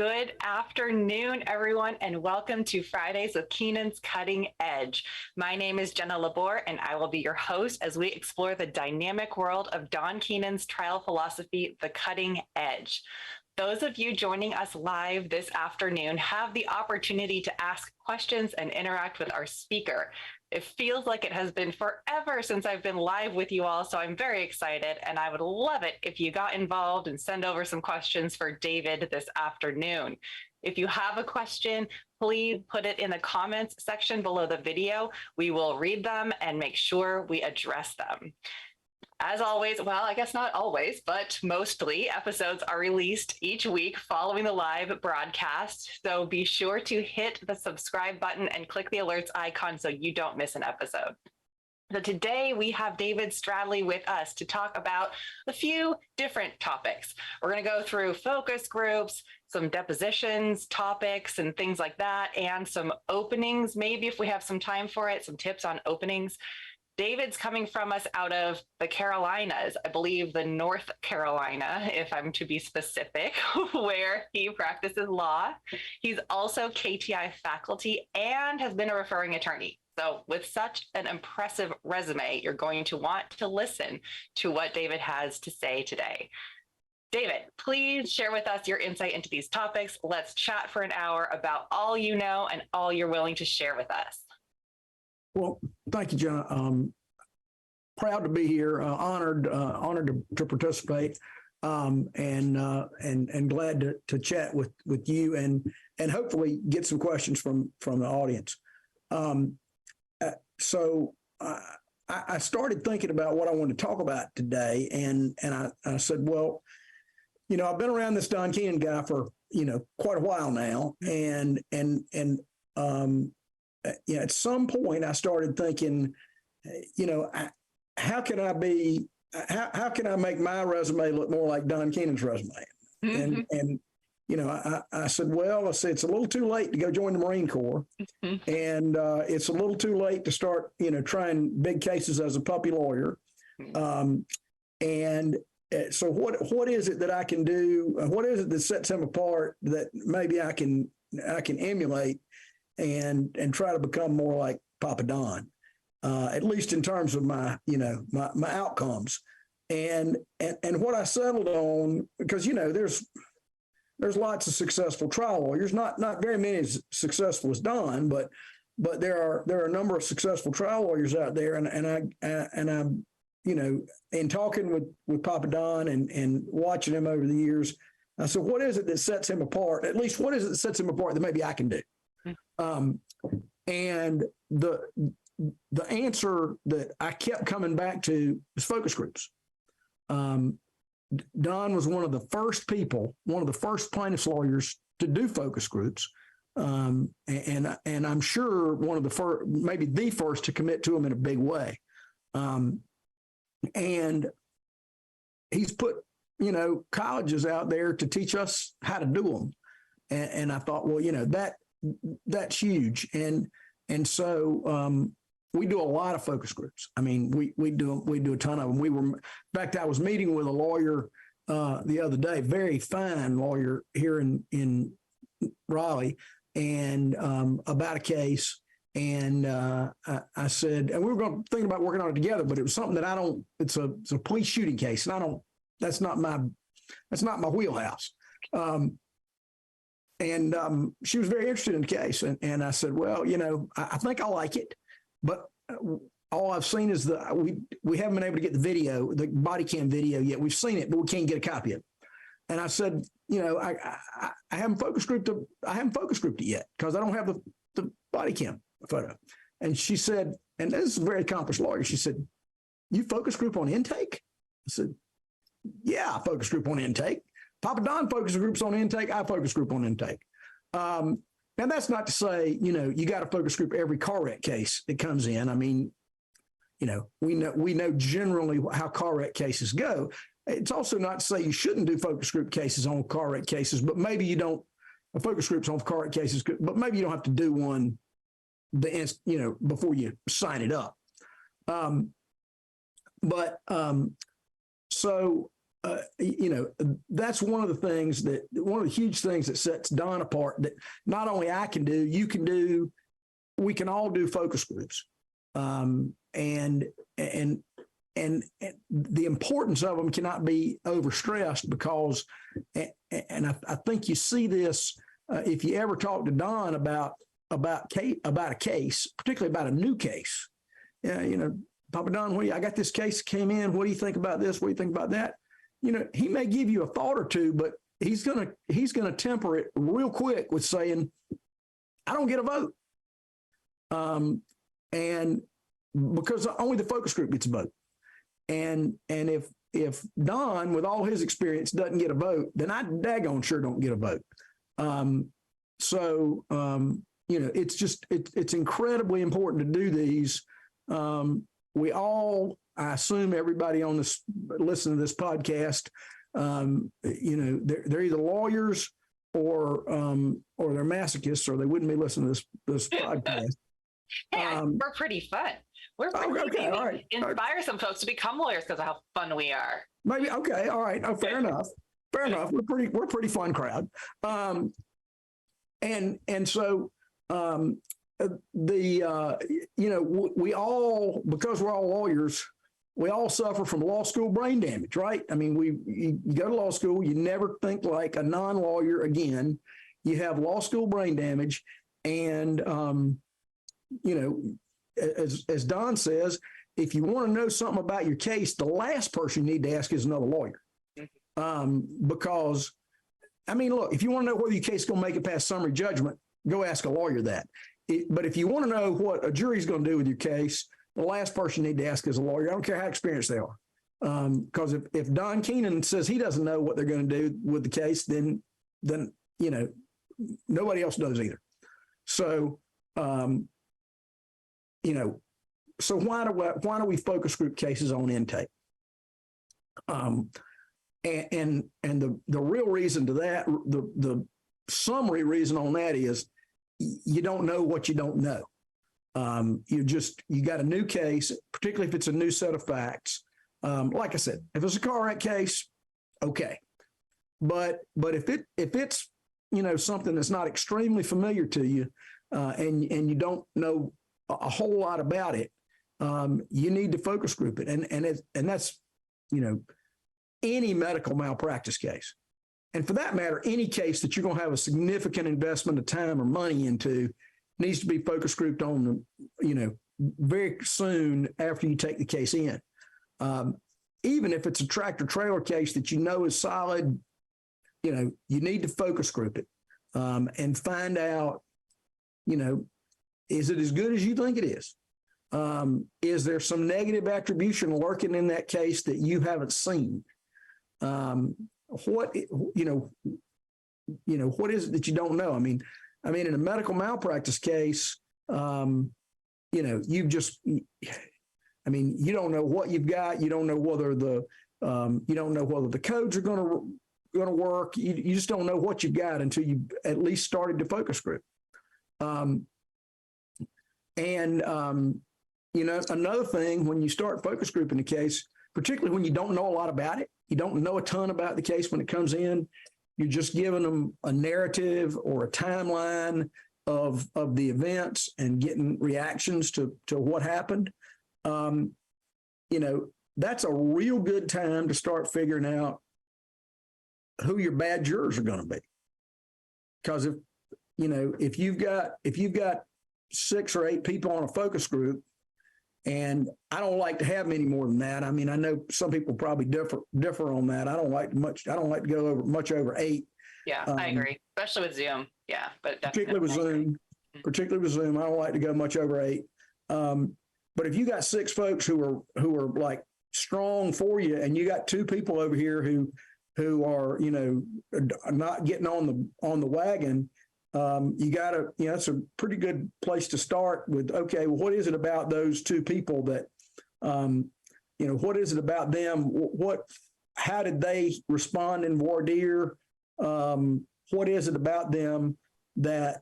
Good afternoon, everyone, and welcome to Fridays with Keenan's Cutting Edge. My name is Jenna Labor, and I will be your host as we explore the dynamic world of Don Keenan's trial philosophy, The Cutting Edge. Those of you joining us live this afternoon have the opportunity to ask questions and interact with our speaker. It feels like it has been forever since I've been live with you all, so I'm very excited, and I would love it if you got involved and send over some questions for David this afternoon. If you have a question, please put it in the comments section below the video. We will read them and make sure we address them. As always, well, I guess not always, but mostly episodes are released each week following the live broadcast. So be sure to hit the subscribe button and click the alerts icon so you don't miss an episode. So today we have David Stradley with us to talk about a few different topics. We're going to go through focus groups, some depositions, topics, and things like that, and some openings, maybe if we have some time for it, some tips on openings. David's coming from us out of the Carolinas, I believe the North Carolina, if I'm to be specific, where he practices law. He's also KTI faculty and has been a referring attorney. So with such an impressive resume, you're going to want to listen to what David has to say today. David, please share with us your insight into these topics. Let's chat for an hour about all you know and all you're willing to share with us. Well, thank you, Jenna. Proud to be here. Honored to participate, and glad to chat with you and hopefully get some questions from the audience. So I started thinking about what I wanted to talk about today, and I said, well, I've been around this Don Keenan guy for quite a while now, and at some point I started thinking, how can I make my resume look more like Don Keenan's resume? Mm-hmm. And I said, it's a little too late to go join the Marine Corps, mm-hmm. and it's a little too late to start, trying big cases as a puppy lawyer. Mm-hmm. So what is it that I can do? What is it that sets him apart that maybe I can emulate and try to become more like Papa Don, at least in terms of my outcomes. And what I settled on, because, there's lots of successful trial lawyers, not very many as successful as Don, but there are a number of successful trial lawyers out there. And I'm, in talking with Papa Don and watching him over the years, I said, what is it that sets him apart? At least what is it that sets him apart that maybe I can do? And the answer that I kept coming back to is focus groups. Don was one of the first plaintiffs lawyers to do focus groups. And I'm sure one of the first, maybe the first to commit to them in a big way. And he's put, colleges out there to teach us how to do them. And I thought, well, that's huge. And so we do a lot of focus groups. I mean, we do a ton of them. In fact, I was meeting with a lawyer the other day, very fine lawyer here in Raleigh, and about a case. And I said, and we were going to think about working on it together, but it was something that it's a police shooting case. And that's not my wheelhouse. And she was very interested in the case. And I said, well, I think I like it, but all I've seen is we haven't been able to get the body cam video yet. We've seen it, but we can't get a copy of it. And I said, I haven't focus grouped it yet because I don't have the body cam photo. And she said, and this is a very accomplished lawyer, she said, you focus group on intake? I said, yeah, I focus group on intake. Papa Don focus groups on intake. I focus group on intake. And that's not to say, you got to focus group every car wreck case that comes in. I mean, we know generally how car wreck cases go. It's also not to say you shouldn't do focus group cases on car wreck cases, but maybe you don't focus groups on car wreck cases, but maybe you don't have to do one, before you sign it up. So that's one of the huge things that sets Don apart, that not only I can do, you can do, we can all do focus groups. And the importance of them cannot be overstressed, because, and I think you see this, if you ever talk to Don about a case, particularly about a new case. Papa Don, I got this case came in. What do you think about this? What do you think about that? He may give you a thought or two, but he's gonna temper it real quick with saying, I don't get a vote. And because only the focus group gets a vote. And if Don, with all his experience, doesn't get a vote, then I daggone sure don't get a vote. It's incredibly important to do these. We all, I assume everybody on this, listen to this podcast, they're either lawyers or they're masochists, or they wouldn't be listening to this podcast. Hey, we're pretty fun. We're pretty all right. Inspire some folks to become lawyers because of how fun we are. Maybe. Okay. All right. Oh, fair enough. Fair enough. We're pretty fun crowd. We all, because we're all lawyers, we all suffer from law school brain damage, right? I mean, you go to law school, you never think like a non-lawyer again. You have law school brain damage, and as Don says, if you want to know something about your case, the last person you need to ask is another lawyer. Because, I mean, look, if you want to know whether your case is going to make it past summary judgment, go ask a lawyer that. But if you want to know what a jury's going to do with your case, the last person you need to ask is a lawyer. I don't care how experienced they are. Because if Don Keenan says he doesn't know what they're going to do with the case, then nobody else knows either. So, so why do we focus group cases on intake? And the real reason to that, the summary reason on that is you don't know what you don't know. You got a new case, particularly if it's a new set of facts. Like I said, if it's a car wreck case, okay. But if it's something that's not extremely familiar to you, and you don't know a whole lot about it, you need to focus group it, and that's any medical malpractice case, and for that matter, any case that you're going to have a significant investment of time or money into needs to be focus grouped on very soon after you take the case in. Even if it's a tractor trailer case that is solid, you need to focus group it and find out, is it as good as you think it is? Is there some negative attribution lurking in that case that you haven't seen? What is it that you don't know? I mean, in a medical malpractice case, you don't know what you've got. You don't know whether the codes are going to work. You just don't know what you've got until you at least started to focus group. Another thing, when you start focus grouping the case, particularly when you don't know a lot about it, you don't know a ton about the case when it comes in, you're just giving them a narrative or a timeline of the events and getting reactions to what happened. That's a real good time to start figuring out who your bad jurors are going to be. Because if you've got 6 or 8 people on a focus group, and I don't like to have many more than that. I mean, I know some people probably differ on that. I don't like to go much over 8. Yeah, I agree, especially with Zoom. Yeah, but particularly with Zoom, I don't like to go much over 8. But if you got 6 folks who are like strong for you, and you got 2 people over here who are not getting on the wagon, you got to, it's a pretty good place to start with, okay, well, what is it about those 2 people that, what is it about them? How did they respond in voir dire? What is it about them that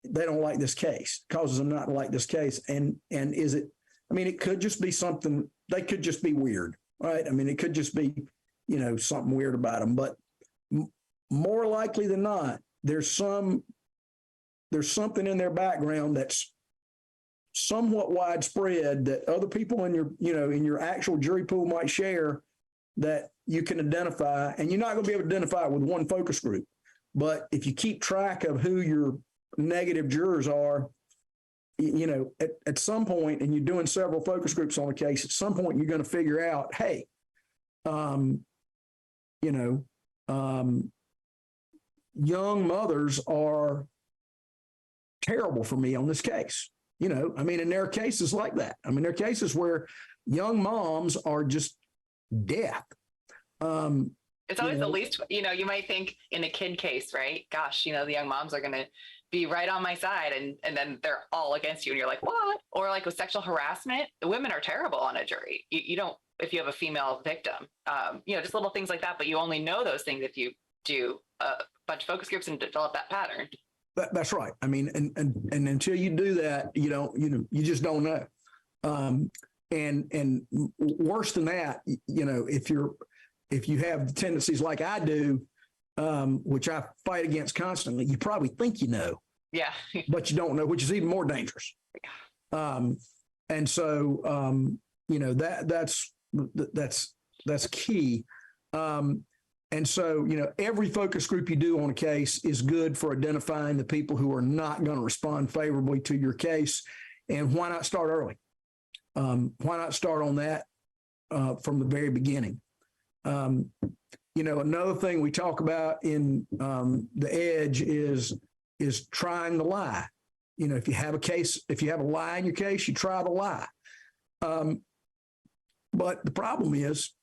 they don't like this case, causes them not to like this case? And it could just be something, they could just be weird, right? I mean, it could just be, something weird about them. But more likely than not, there's something in their background that's somewhat widespread that other people in your actual jury pool might share, that you can identify. And you're not going to be able to identify it with one focus group. But if you keep track of who your negative jurors are, at some point, and you're doing several focus groups on a case, at some point you're going to figure out, hey, young mothers are terrible for me on this case. And there are cases like that. There are cases where young moms are just death. It's always the least, you might think in a kid case, right? Gosh, the young moms are going to be right on my side, and then they're all against you, and you're like, what? Or like with sexual harassment, the women are terrible on a jury. You don't, if you have a female victim, just little things like that, but you only know those things if you do a bunch of focus groups and develop that pattern. That's right. And until you do that, you just don't know. And worse than that, if you have tendencies like I do, which I fight against constantly, you probably think you know. Yeah. But you don't know, which is even more dangerous. And so, that's key. And so, every focus group you do on a case is good for identifying the people who are not going to respond favorably to your case. And why not start early? Why not start on that from the very beginning? Another thing we talk about in the edge is trying the lie. If you have a lie in your case, you try the lie. But the problem is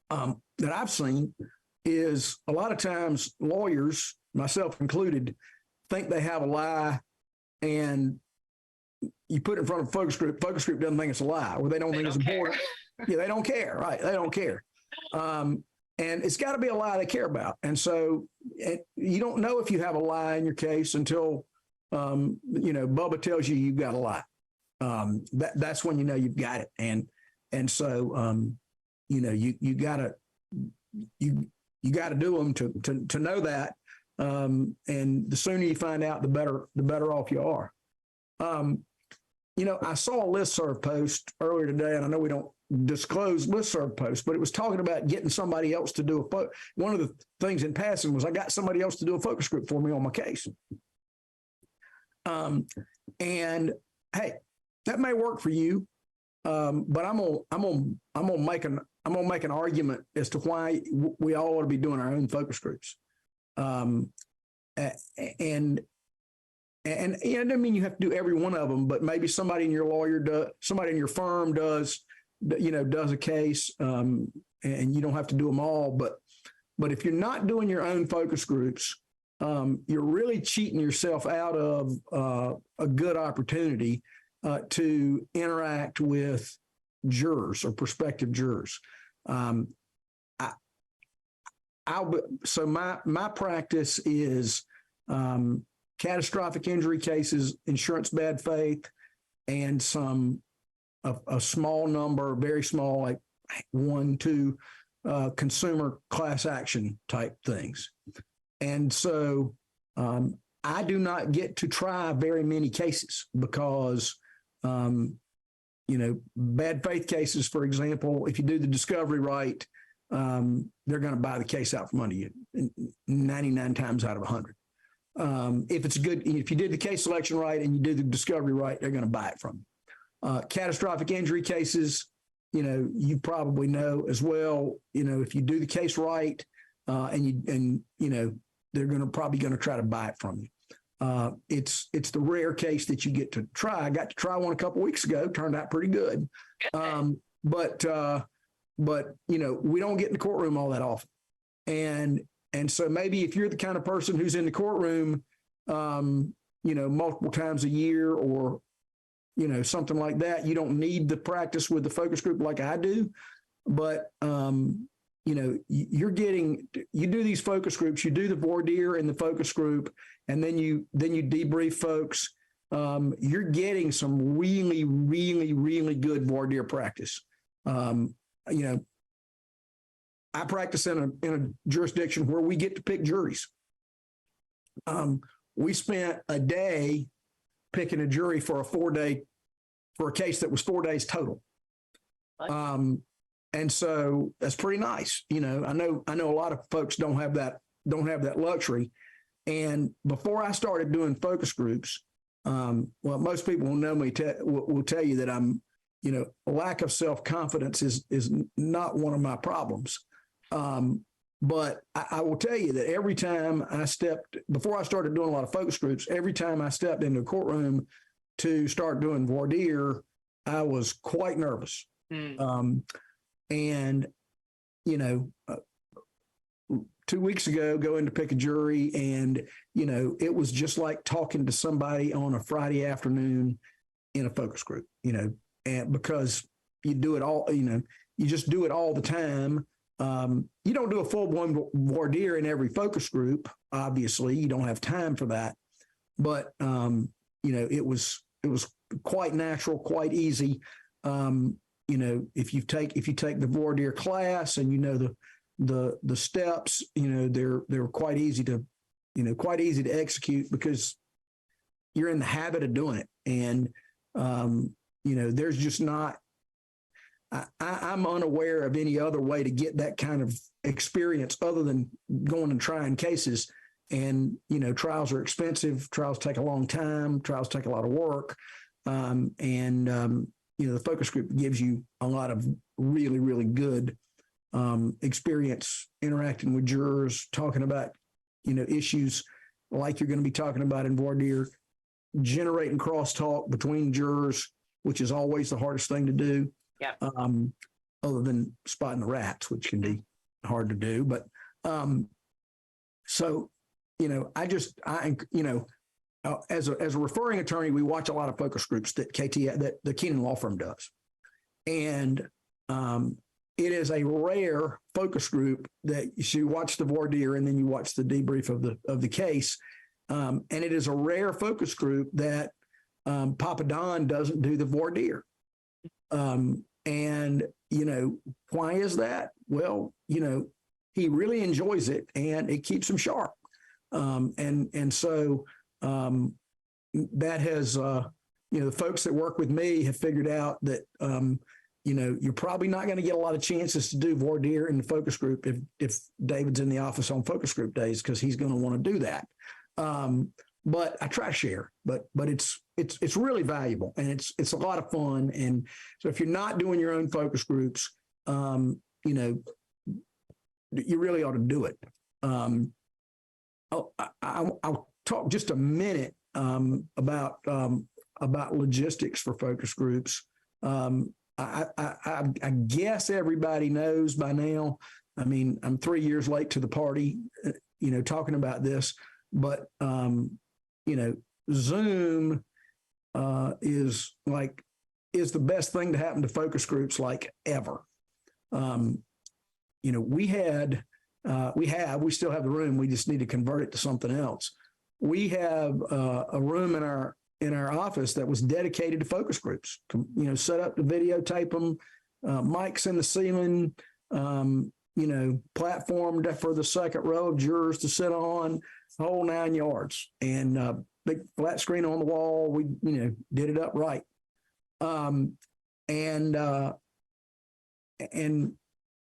that I've seen is a lot of times lawyers, myself included, think they have a lie, and you put it in front of a focus group. Focus group doesn't think it's a lie, or they don't think it's important. Yeah, they don't care, right? They don't care. And it's got to be a lie they care about. And so you don't know if you have a lie in your case until, Bubba tells you you've got a lie. That's when you know you've got it. And so, you gotta do them to know that. And the sooner you find out, the better off you are. I saw a listserv post earlier today, and I know we don't disclose listserv posts, but it was talking about getting somebody else to do one of the things in passing was I got somebody else to do a focus group for me on my case. And hey, that may work for you. But I'm gonna make an argument as to why we all ought to be doing our own focus groups. And it doesn't mean you have to do every one of them, but maybe somebody in somebody in your firm does a case, and you don't have to do them all. But if you're not doing your own focus groups, you're really cheating yourself out of a good opportunity to interact with jurors or prospective jurors. So my practice is catastrophic injury cases, insurance bad faith, and a small number, very small, like 1, 2 consumer class action type things. And so I do not get to try very many cases because bad faith cases, for example, if you do the discovery right, they're going to buy the case out from under you 99 times out of 100. If you did the case selection right and you did the discovery right, they're going to buy it from you. Catastrophic injury cases, you probably know as well, if you do the case right, they're probably going to try to buy it from you. It's the rare case that you get to try. I got to try one a couple of weeks ago, turned out pretty good. But we don't get in the courtroom all that often. And so maybe if you're the kind of person who's in the courtroom, multiple times a year or, something like that, you don't need the practice with the focus group like I do. But, you do these focus groups, you do the voir dire in the focus group, and then you debrief folks. You're getting some really, really, really good voir dire practice. I practice in a jurisdiction where we get to pick juries. We spent a day picking a jury for a case that was 4 days total. And so that's pretty nice. I know a lot of folks don't have that luxury. And before I started doing focus groups, well, most people who know me will tell you that I'm, a lack of self-confidence is not one of my problems. But I will tell you that every time before I started doing a lot of focus groups, every time I stepped into a courtroom to start doing voir dire, I was quite nervous. And, 2 weeks ago, going to pick a jury, and, it was just like talking to somebody on a Friday afternoon in a focus group, and because you do it all, you just do it all the time. You don't do a full-blown voir dire in every focus group. Obviously, you don't have time for that. But it was quite natural, quite easy. If you take the voir dire class and the steps, they're quite easy to execute because you're in the habit of doing it. And there's just not. I'm unaware of any other way to get that kind of experience other than going and trying cases. And, trials are expensive. Trials take a long time. Trials take a lot of work. The focus group gives you a lot of really, really good experience interacting with jurors, talking about, issues like you're going to be talking about in voir dire, generating crosstalk between jurors, which is always the hardest thing to do. Yeah. Other than spotting the rats, which can be hard to do. But as a referring attorney, we watch a lot of focus groups that KTI, that the Keenan Law Firm does. And it is a rare focus group that you watch the voir dire and then you watch the debrief of the case. And it is a rare focus group that Papa Don doesn't do the voir dire. And, why is that? Well, he really enjoys it and it keeps him sharp. So that has, the folks that work with me have figured out that, you're probably not going to get a lot of chances to do voir dire in the focus group if David's in the office on focus group days, because he's going to want to do that. But I try to share, but it's really valuable and it's a lot of fun. And so if you're not doing your own focus groups, you really ought to do it. I'll talk just a minute about logistics for focus groups. I guess everybody knows by now. I mean, I'm 3 years late to the party, talking about this, but Zoom is the best thing to happen to focus groups like ever. We still have the room. We just need to convert it to something else. We have a room in our office that was dedicated to focus groups, set up to videotape them, mics in the ceiling, platform for the second row of jurors to sit on, whole 9 yards, and big flat screen on the wall. We, did it up right. And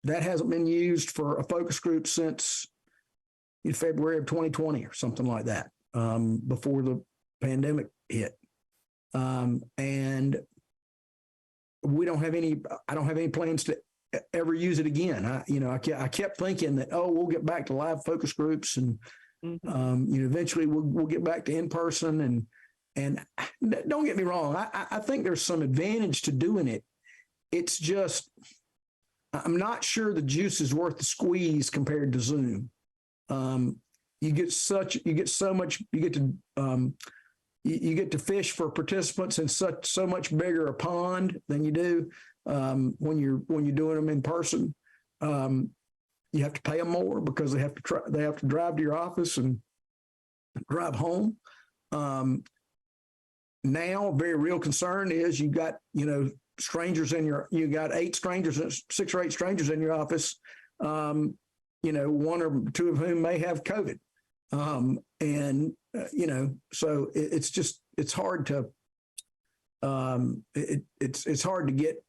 that hasn't been used for a focus group since February of 2020 or something like that, before the pandemic hit. And I don't have any plans to ever use it again. I kept thinking that, we'll get back to live focus groups and, eventually we'll get back to in-person and don't get me wrong. I think there's some advantage to doing it. It's just, I'm not sure the juice is worth the squeeze compared to Zoom. You get to fish for participants in so much bigger a pond than you do when you're doing them in person. You have to pay them more because they have to drive to your office and drive home. Now, a very real concern is you got strangers you got 6 or 8 strangers in your office one or two of whom may have COVID. So it's hard to, it's hard to get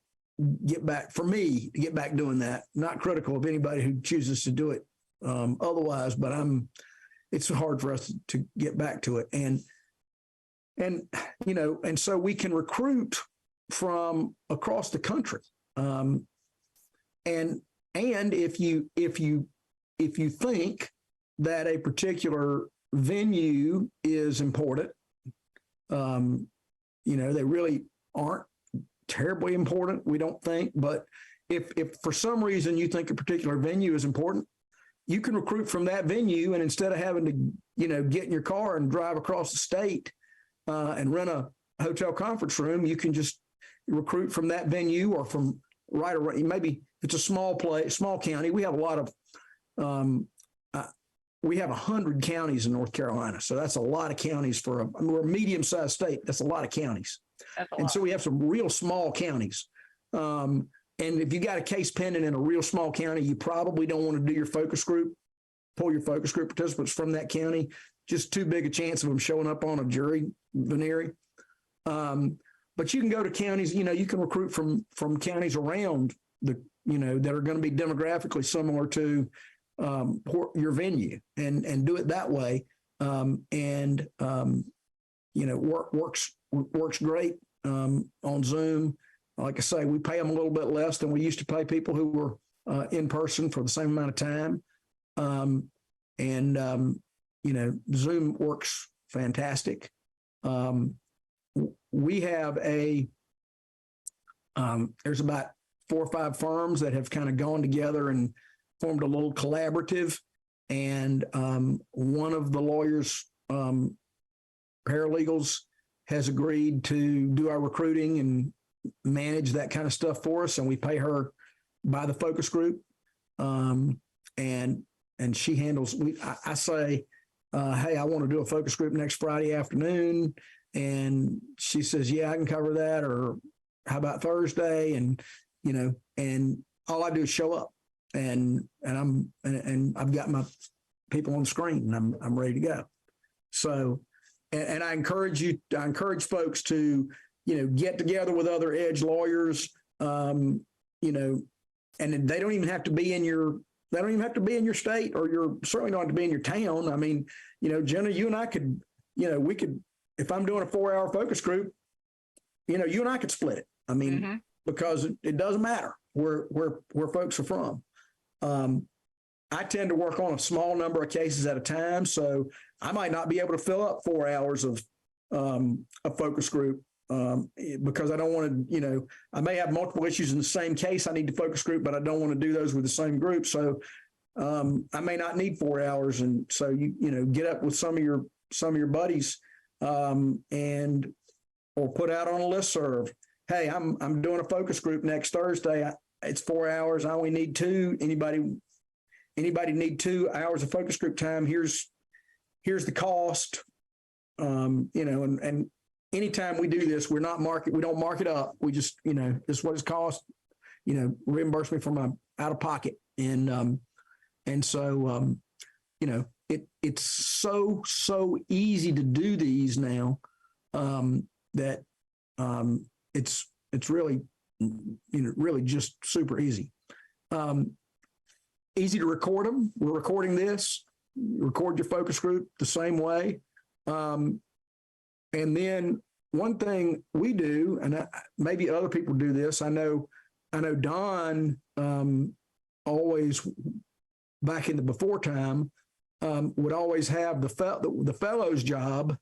back, for me, to get back doing that. Not critical of anybody who chooses to do it otherwise, but it's hard for us to get back to it. And so we can recruit from across the country. And if you think that a particular venue is important, they really aren't terribly important, we don't think. But if for some reason you think a particular venue is important, you can recruit from that venue, and instead of having to, get in your car and drive across the state and rent a hotel conference room, you can just recruit from that venue or from right around. Maybe it's a small county. We have a lot of, we have 100 counties in North Carolina. So that's a lot of counties we're a medium-sized state. That's a lot of counties. So we have some real small counties. And if you got a case pending in a real small county, you probably don't want to do pull your focus group participants from that county. Just too big a chance of them showing up on a jury veneering. But you can go to counties, you can recruit from counties around that are going to be demographically similar to your venue and do it that way. Works great on Zoom. Like I say, we pay them a little bit less than we used to pay people who were in person for the same amount of time. Zoom works fantastic. We have there's about 4 or 5 firms that have kind of gone together and formed a little collaborative. And one of the lawyers, paralegals, has agreed to do our recruiting and manage that kind of stuff for us. And we pay her by the focus group. And she handles, I say, hey, I want to do a focus group next Friday afternoon. And she says, yeah, I can cover that. Or how about Thursday? And all I do is show up and I've got my people on the screen and I'm ready to go. So, and I encourage folks to, get together with other Edge lawyers, and they don't even have to be in your state, or you're certainly not to be in your town. I mean, Jenna, you and I could, we could, if I'm doing a 4-hour focus group, you and I could split it. I mean, because it doesn't matter where folks are from. I tend to work on a small number of cases at a time, so I might not be able to fill up 4 hours of a focus group because I don't want to, I may have multiple issues in the same case I need to focus group, but I don't want to do those with the same group. So I may not need 4 hours. And so you get up with some of your buddies or put out on a listserv, hey, I'm doing a focus group next Thursday. It's 4 hours. I only need 2. Anybody need 2 hours of focus group time? Here's the cost. And anytime we do this, we don't mark it up. We just, this is what it's cost, reimburse me for my out of pocket. And so, it's so easy to do these now, that, it's really, really just super easy. Easy to record them. We're recording this. Record your focus group the same way. And then one thing we do, and maybe other people do this. I know Don always, back in the before time, would always have the fellow's job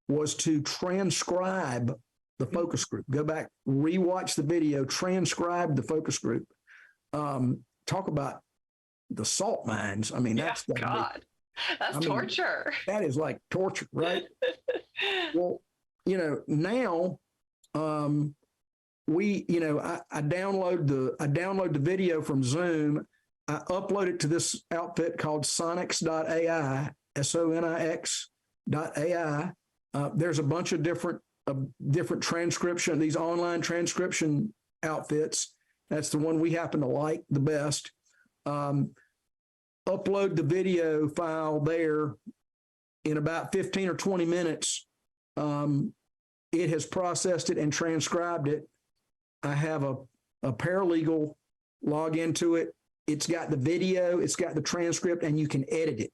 was to transcribe the focus group. Go back, rewatch the video, transcribe the focus group. Talk about the salt mines. I mean, that's God. That's torture. That is like torture, right? Well, now I download the video from Zoom. I upload it to this outfit called Sonix.ai, Sonix.ai. There's a bunch of different transcription, these online transcription outfits. That's the one we happen to like the best. upload the video file there in about 15 or 20 minutes. It has processed it and transcribed it. I have a paralegal log into it. It's got the video, it's got the transcript, and you can edit it.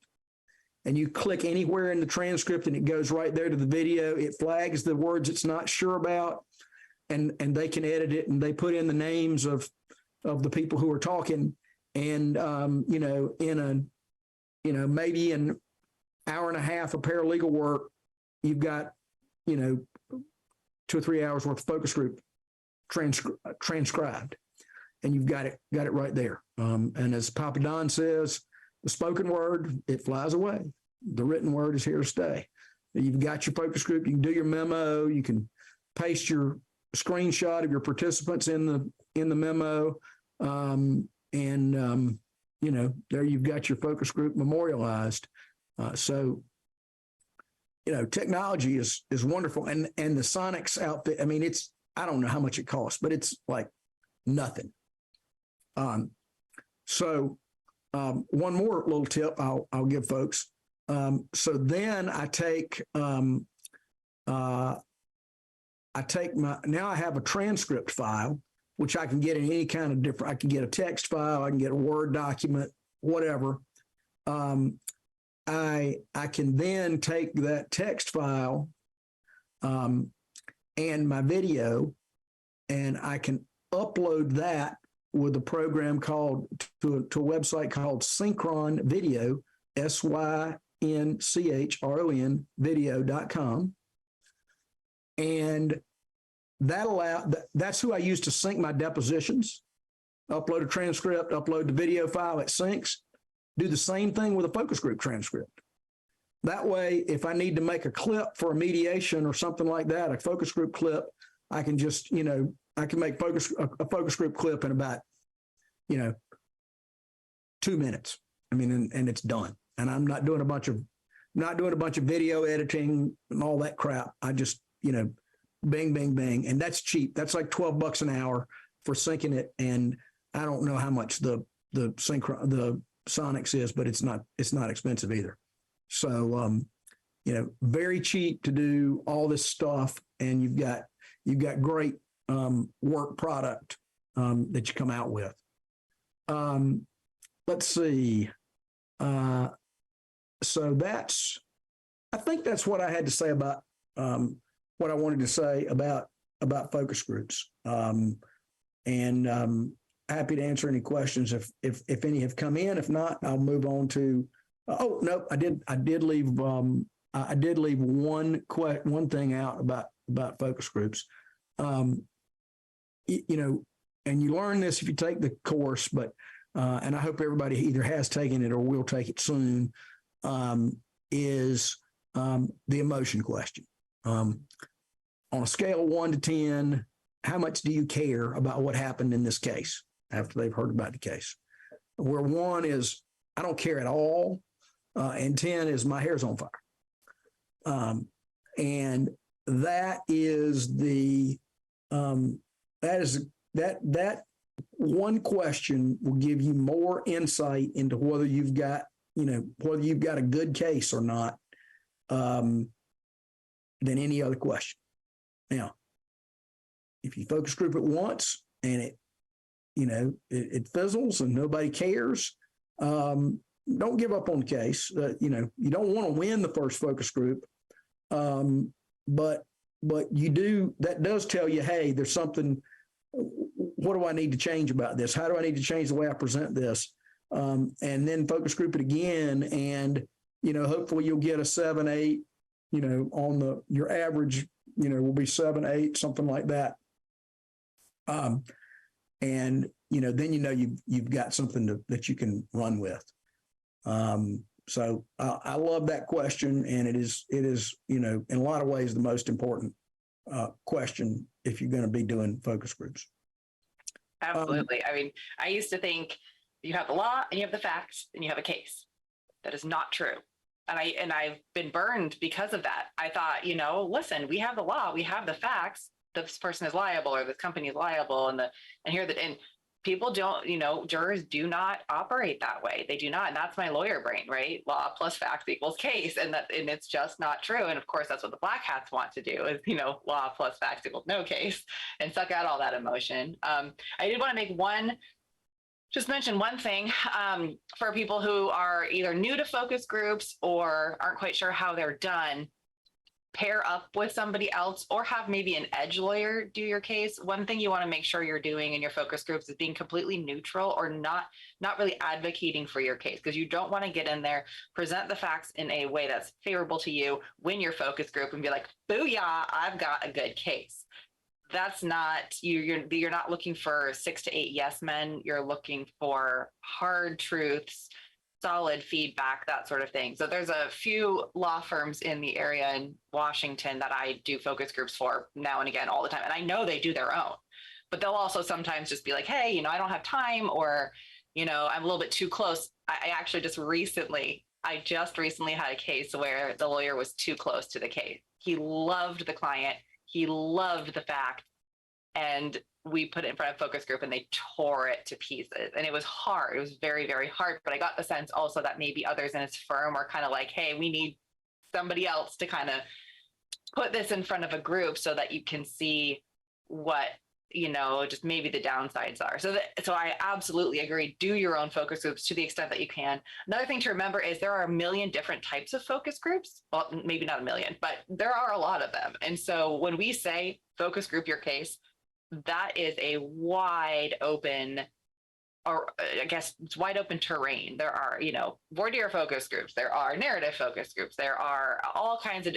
And you click anywhere in the transcript and it goes right there to the video. It flags the words it's not sure about, and they can edit it, and they put in the names of the people who are talking. And, maybe an hour and a half of paralegal work, you've got, 2 or 3 hours worth of focus group transcribed, and you've got it right there. And as Papa Don says, the spoken word, it flies away. The written word is here to stay. You've got your focus group. You can do your memo. You can paste your screenshot of your participants in the memo. There you've got your focus group memorialized. So technology is wonderful. And the Sonics outfit, I mean, I don't know how much it costs, but it's like nothing. One more little tip I'll give folks. So then I take now I have a transcript file, which I can get in any kind of different, I can get a text file, I can get a Word document, whatever. I can then take that text file and my video, and I can upload that with a program called to a website called Synchron Video, SYNCHRON video.com. And that's who I use to sync my depositions. Upload a transcript, upload the video file, it syncs. Do the same thing with a focus group transcript. That way, if I need to make a clip for a mediation or something like that, a focus group clip, I can just, I can make a focus group clip in about, 2 minutes. I mean, and it's done. And I'm not doing a bunch of video editing and all that crap. I just, bang, bang, bang. And that's cheap. That's like $12 an hour for syncing it. And I don't know how much the Sonics is, but it's not expensive either. So, very cheap to do all this stuff. And you've got great work product that you come out with. Let's see. So I think that's what I had to say about what I wanted to say about focus groups. Happy to answer any questions if any have come in. If not, I'll move on to. Oh no, I did leave one thing out about focus groups. And you learn this if you take the course, but and I hope everybody either has taken it or will take it soon. Is the emotion question. On a scale of 1 to 10, how much do you care about what happened in this case after they've heard about the case? Where 1 is, I don't care at all, and 10 is my hair's on fire. And that is that one question will give you more insight into whether you've got a good case or not, than any other question. Now, if you focus group it once and it fizzles and nobody cares, don't give up on the case. You don't want to win the first focus group, but that does tell you, hey, there's something. What do I need to change about this? How do I need to change the way I present this? And then focus group it again, and hopefully you'll get a 7, 8. On your average, will be 7, 8, something like that. And then you've got something that you can run with. So I love that question, and it is in a lot of ways the most important question if you're going to be doing focus groups. Absolutely. I mean, I used to think you have the law and you have the facts and you have a case. That is not true. And I've been burned because of that. I thought, listen, we have the law, we have the facts. This person is liable, or this company is liable, and people don't, jurors do not operate that way. They do not. And that's my lawyer brain, right? Law plus facts equals case. And it's just not true. And of course, that's what the black hats want to do is, law plus facts equals no case and suck out all that emotion. I did want to just mention one thing for people who are either new to focus groups or aren't quite sure how they're done. Pair up with somebody else or have maybe an edge lawyer do your case. One thing you want to make sure you're doing in your focus groups is being completely neutral or not really advocating for your case, because you don't want to get in there, present the facts in a way that's favorable to you, win your focus group and be like, booyah, I've got a good case. That's not, you're not looking for 6 to 8 yes men. You're looking for hard truths, solid feedback, that sort of thing. So there's a few law firms in the area in Washington that I do focus groups for now and again all the time. And I know they do their own, but they'll also sometimes just be like, hey, I don't have time, or, I'm a little bit too close. I just recently had a case where the lawyer was too close to the case. He loved the client. He loved the fact. And we put it in front of focus group and they tore it to pieces. And it was hard. It was very, very hard. But I got the sense also that maybe others in his firm are kind of like, hey, we need somebody else to kind of put this in front of a group so that you can see what, just maybe the downsides are. So I absolutely agree. Do your own focus groups to the extent that you can. Another thing to remember is there are a million different types of focus groups. Well, maybe not a million, but there are a lot of them. And so when we say focus group your case, that is a wide open, or I guess it's wide open terrain. There are, voir dire focus groups. There are narrative focus groups. There are all kinds of,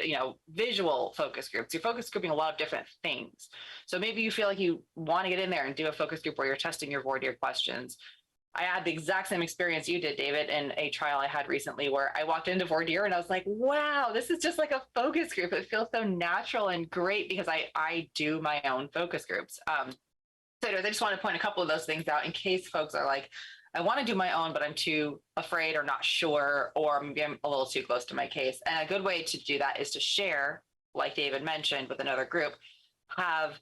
visual focus groups. You're focus grouping a lot of different things. So maybe you feel like you want to get in there and do a focus group where you're testing your voir dire questions. I had the exact same experience you did, David, in a trial I had recently where I walked into voir dire and I was like, wow, this is just like a focus group. It feels so natural and great because I do my own focus groups. So I just want to point a couple of those things out in case folks are like, I want to do my own, but I'm too afraid or not sure, or maybe I'm a little too close to my case. And a good way to do that is to share, like David mentioned, with another group, have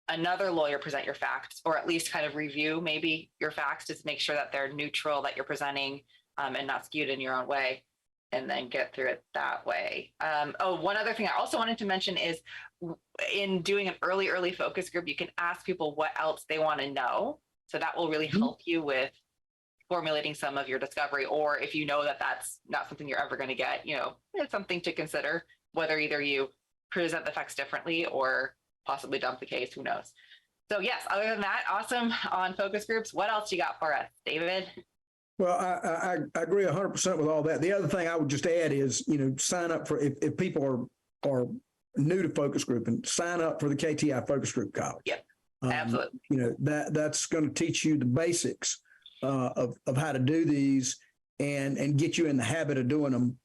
another lawyer present your facts, or at least kind of review maybe your facts to make sure that they're neutral, that you're presenting and not skewed in your own way, and then get through it that way. One other thing I also wanted to mention is in doing an early focus group, you can ask people what else they want to know. So that will really help you with formulating some of your discovery, or if you know that that's not something you're ever going to get, it's something to consider, whether either you present the facts differently or possibly dump the case, who knows. So yes, other than that, awesome on focus groups. What else you got for us, David? Well, I agree 100% with all that. The other thing I would just add is, sign up for, if people are new to focus group, and sign up for the KTI focus group college. Yep, absolutely. That's going to teach you the basics of how to do these and get you in the habit of doing them.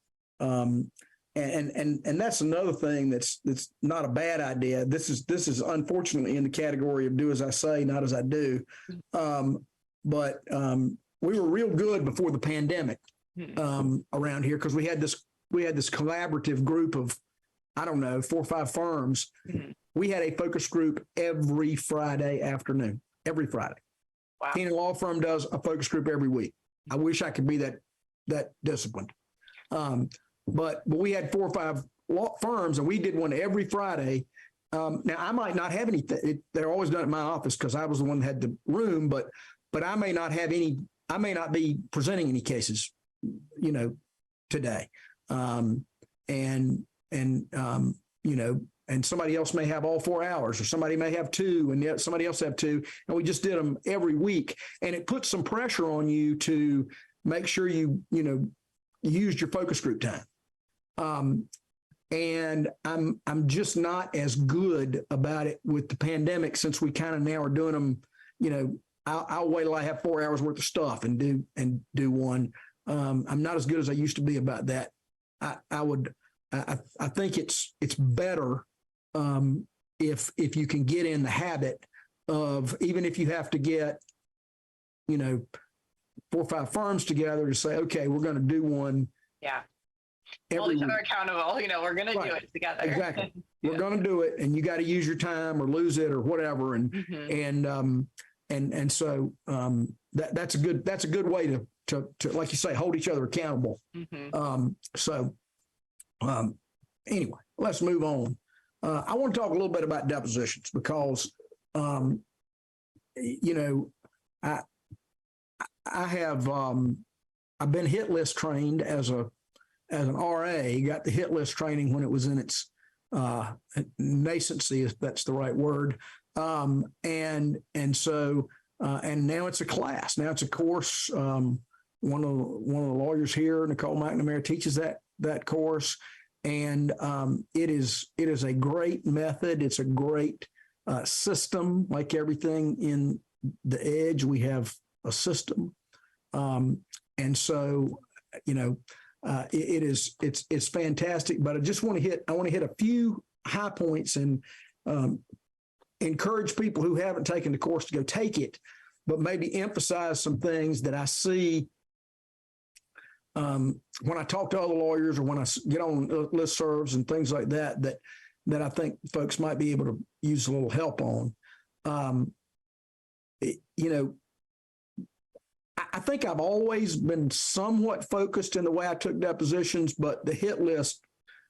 And that's another thing that's not a bad idea. This is unfortunately in the category of do as I say, not as I do. But we were real good before the pandemic around here because we had this collaborative group of, I don't know, 4 or 5 firms. Mm-hmm. We had a focus group every Friday afternoon, every Friday. Wow. Keenan Law Firm does a focus group every week. I wish I could be that disciplined. But we had 4 or 5 law firms, and we did one every Friday. Now, I might not have anything. They're always done at my office because I was the one that had the room, but I may not have any. I may not be presenting any cases, today. And somebody else may have all 4 hours, or somebody may have 2, and yet somebody else have 2. And we just did them every week, and it puts some pressure on you to make sure you used your focus group time. And I'm just not as good about it with the pandemic, since we kind of now are doing them, I'll wait till I have 4 hours worth of stuff and do one. I'm not as good as I used to be about that. I think it's better if you can get in the habit of, even if you have to get 4 or 5 firms together to say, okay, we're going to do one. Yeah. Hold each other accountable. We're going to do it together. Exactly. We're going to do it, and you got to use your time or lose it or whatever. And and so that's a good way to like you say, hold each other accountable. Anyway, let's move on. I want to talk a little bit about depositions because I have I've been hit list trained as an RA. Got the hit list training when it was in its nascency, if that's the right word. And now it's a class. Now it's a course. One of the lawyers here, Nicole McNamara, teaches that course, and it is a great method. It's a great system. Like everything in the Edge, we have a system, and so it's fantastic. But I just want to hit a few high points and encourage people who haven't taken the course to go take it, but maybe emphasize some things that I see when I talk to other lawyers or when I get on listservs and things like that I think folks might be able to use a little help on. I think I've always been somewhat focused in the way I took depositions, but the hit list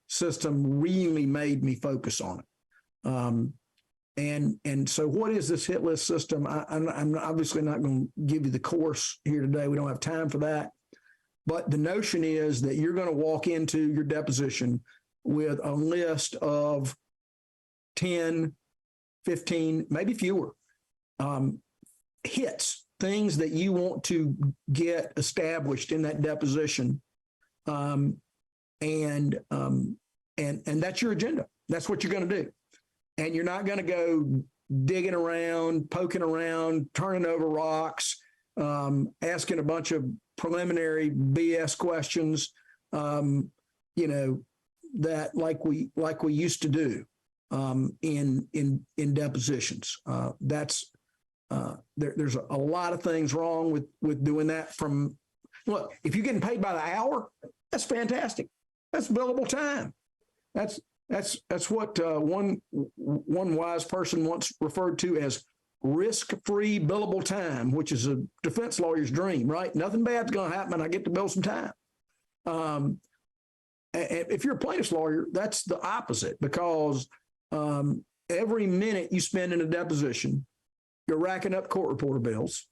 system really made me focus on it. And so what is this hit list system? I'm obviously not going to give you the course here today. We don't have time for that. But the notion is that you're going to walk into your deposition with a list of 10, 15, maybe fewer hits, things that you want to get established in that deposition. And that's your agenda. That's what you're going to do. And you're not going to go digging around, poking around, turning over rocks, asking a bunch of preliminary BS questions, that like we used to do in depositions. There's a lot of things wrong with doing that. Look, if you're getting paid by the hour, that's fantastic. That's billable time. That's what one wise person once referred to as risk-free billable time, which is a defense lawyer's dream, right? Nothing bad's going to happen. I get to bill some time. If you're a plaintiff's lawyer, that's the opposite, because every minute you spend in a deposition, you're racking up court reporter bills,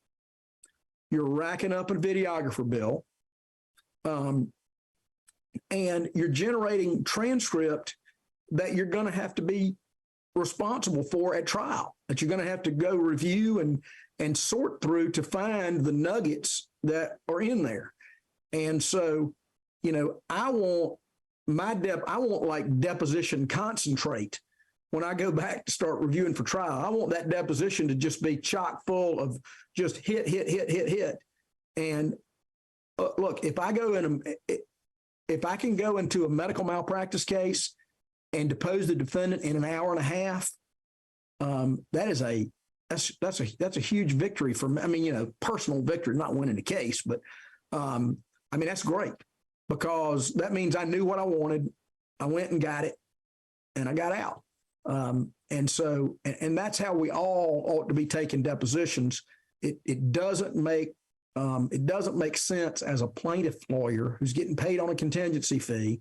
you're racking up a videographer bill, and you're generating transcript that you're going to have to be responsible for at trial, that you're going to have to go review and sort through to find the nuggets that are in there. And so, I want like deposition concentrate. When I go back to start reviewing for trial, I want that deposition to just be chock full of just hit. And look, if I can go into a medical malpractice case and depose the defendant in an hour and a half, that's a huge victory for me. I mean, personal victory, not winning the case, but that's great, because that means I knew what I wanted. I went and got it, and I got out. And so that's how we all ought to be taking depositions. It doesn't make sense as a plaintiff lawyer who's getting paid on a contingency fee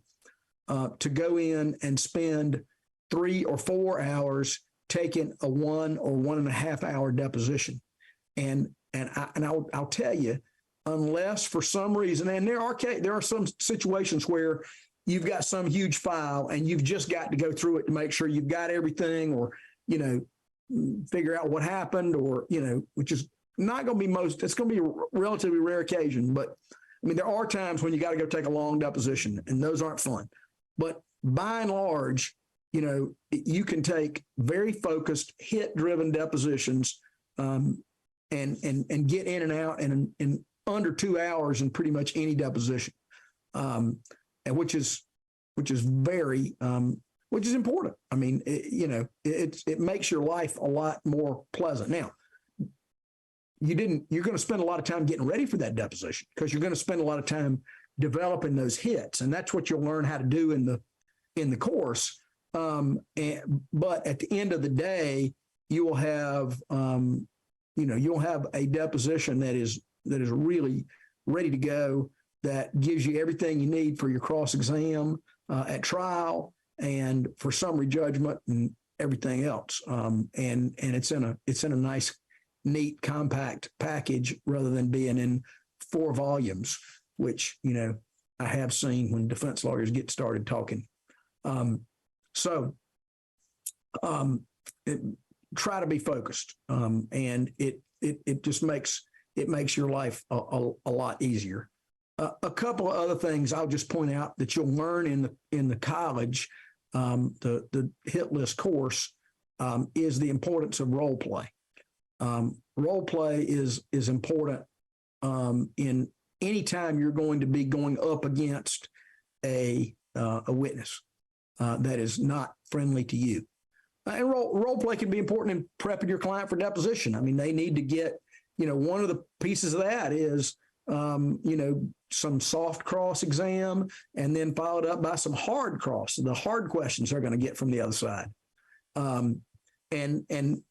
to go in and spend 3 or 4 hours taking a 1 or 1.5 hour deposition. And I'll tell you, unless for some reason, and there are some situations where you've got some huge file and you've just got to go through it to make sure you've got everything, or, figure out what happened, or, which is not going to be it's going to be a relatively rare occasion. But there are times when you got to go take a long deposition, and those aren't fun. But by and large, you can take very focused, hit-driven depositions and get in and out in under 2 hours in pretty much any deposition, and which is very which is important. It makes your life a lot more pleasant. Now, you're going to spend a lot of time getting ready for that deposition, because you're going to spend a lot of time developing those hits, and that's what you'll learn how to do in the course. But at the end of the day, you will have you'll have a deposition that is really ready to go, that gives you everything you need for your cross exam at trial and for summary judgment and everything else. And it's in a nice, neat, compact package rather than being in 4 volumes, which I have seen when defense lawyers get started talking. Try to be focused, and it just makes your life a lot easier. A couple of other things I'll just point out that you'll learn in the college, the hit list course, is the importance of role play. Role play is important in any time you're going to be going up against a witness that is not friendly to you. And role play can be important in prepping your client for deposition. I mean, they need to get, one of the pieces of that is, some soft cross exam, and then followed up by some hard cross, the hard questions they're going to get from the other side. And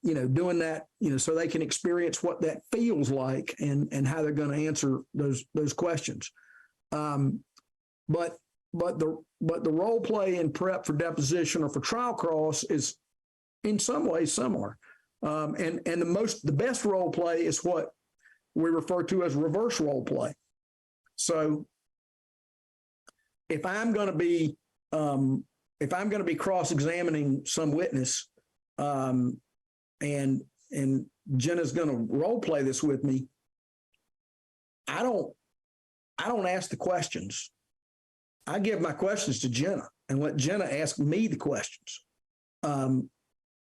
doing that, so they can experience what that feels like and how they're going to answer those questions. But the role play in prep for deposition or for trial cross is in some ways similar. And the best role play is what we refer to as reverse role play. So if I'm going to be cross-examining some witness, and Jenna's going to role play this with me, I don't ask the questions. I give my questions to Jenna and let Jenna ask me the questions. And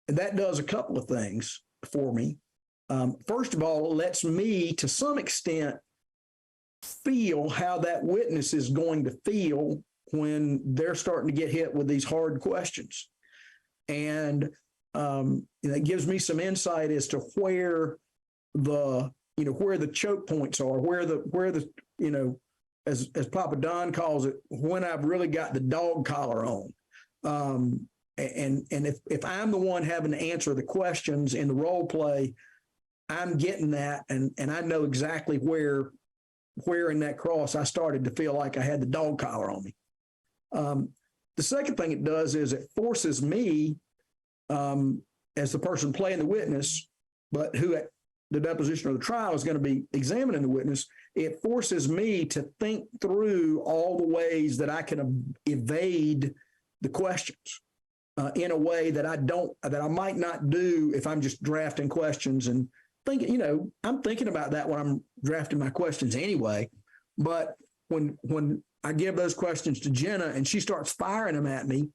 that does a couple of things for me. First of all, it lets me, to some extent, feel how that witness is going to feel when they're starting to get hit with these hard questions. And it gives me some insight as to where the choke points are, where the as Papa Don calls it, when I've really got the dog collar on. And if I'm the one having to answer the questions in the role play, I'm getting that, and I know exactly where in that cross I started to feel like I had the dog collar on me. The second thing it does is it forces me, as the person playing the witness, but who at the deposition or the trial is going to be examining the witness, it forces me to think through all the ways that I can evade the questions in a way that I might not do if I'm just drafting questions and thinking, I'm thinking about that when I'm drafting my questions anyway. But when I give those questions to Jenna and she starts firing them at me,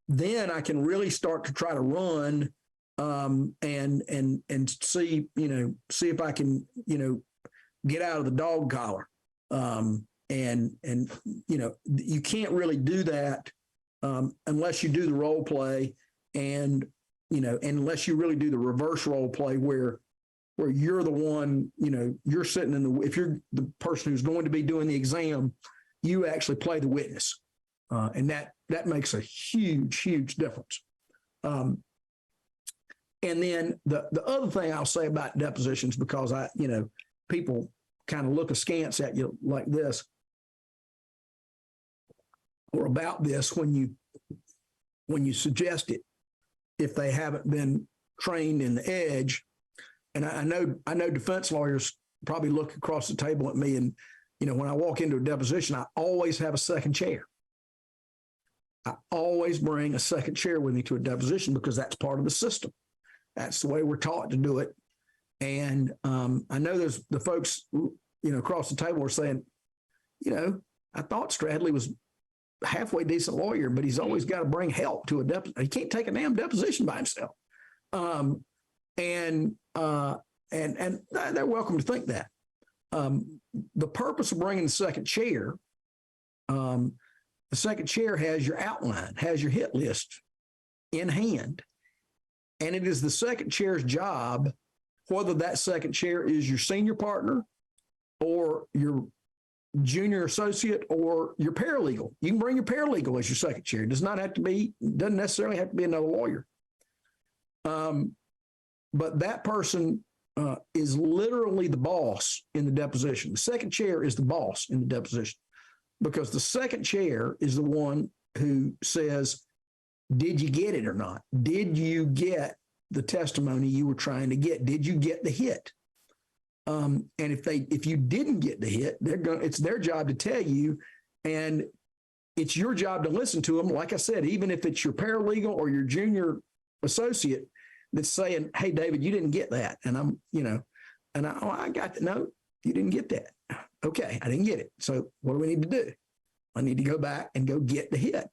then I can really start to try to run and see if I can, get out of the dog collar. And you can't really do that unless you do the role play and unless you really do the reverse role play where you're the one, you're sitting if you're the person who's going to be doing the exam, you actually play the witness. And that makes a huge, huge difference. And then the other thing I'll say about depositions, because people kind of look askance at you like this or about this when you suggest it, if they haven't been trained in the edge. And I know defense lawyers probably look across the table at me, and when I walk into a deposition, I always have a second chair. I always bring a second chair with me to a deposition because that's part of the system. That's the way we're taught to do it. And I know there's the folks, across the table are saying, I thought Stradley was a halfway decent lawyer, but he's always got to bring help to a deposition. He can't take a damn deposition by himself. And they're welcome to think that. The purpose of bringing the second chair has your outline, has your hit list in hand. And it is the second chair's job, whether that second chair is your senior partner or your junior associate or your paralegal. You can bring your paralegal as your second chair. It doesn't necessarily have to be another lawyer. but that person is literally the boss in the deposition. The second chair is the boss in the deposition because the second chair is the one who says, did you get it or not? Did you get the testimony you were trying to get? Did you get the hit? And if you didn't get the hit, it's their job to tell you, and it's your job to listen to them. Like I said, even if it's your paralegal or your junior associate that's saying, hey, David, you didn't get that. And I got that. No, you didn't get that. Okay, I didn't get it. So what do we need to do? I need to go back and go get the hit.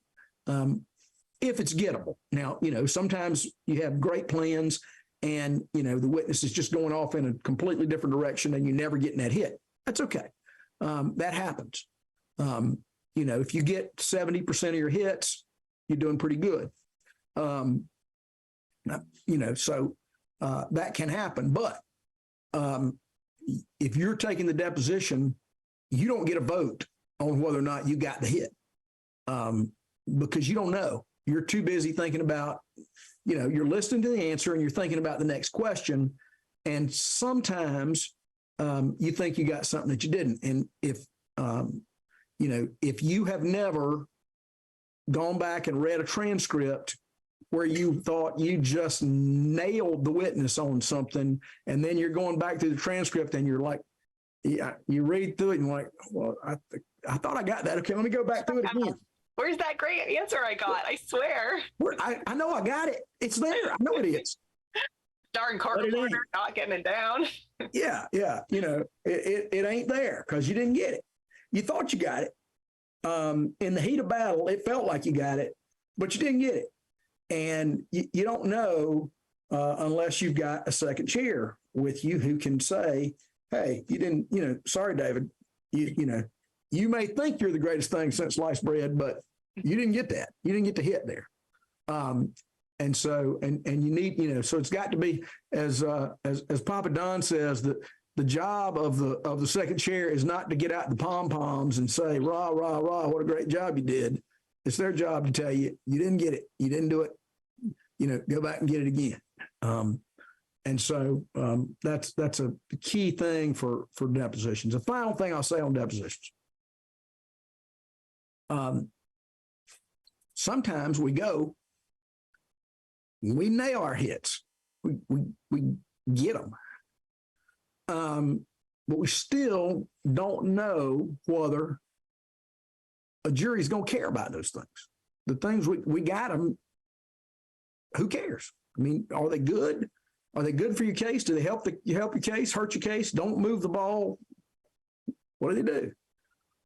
If it's gettable. Now, sometimes you have great plans and, the witness is just going off in a completely different direction and you never getting that hit. That's okay. That happens. If you get 70% of your hits, you're doing pretty good. So that can happen. But if you're taking the deposition, you don't get a vote on whether or not you got the hit because you don't know. You're too busy thinking about, you're listening to the answer and you're thinking about the next question. And sometimes you think you got something that you didn't. And if you have never gone back and read a transcript where you thought you just nailed the witness on something, and then you're going back through the transcript and you're like, yeah, you read through it and like, well, I thought I got that. Okay, let me go back through it again. Where's that great answer I got? I swear. I know I got it. It's there. I know it is. Darn court reporter not getting it down. Yeah. It ain't there because you didn't get it. You thought you got it. In the heat of battle, it felt like you got it, but you didn't get it. And you don't know unless you've got a second chair with you who can say, hey, you didn't, sorry, David, you may think you're the greatest thing since sliced bread, but you didn't get that. You didn't get the hit there. And so you need, so it's got to be, as Papa Don says, that the job of the second chair is not to get out the pom-poms and say, rah, rah, rah, what a great job you did. It's their job to tell you, you didn't get it. You didn't do it. Go back and get it again. And so that's a key thing for depositions. The final thing I'll say on depositions. Sometimes we nail our hits. We get them. But we still don't know whether a jury's going to care about those things. The things we got them, who cares? I mean, are they good? Are they good for your case? Do they help your case, hurt your case? Don't move the ball. What do they do?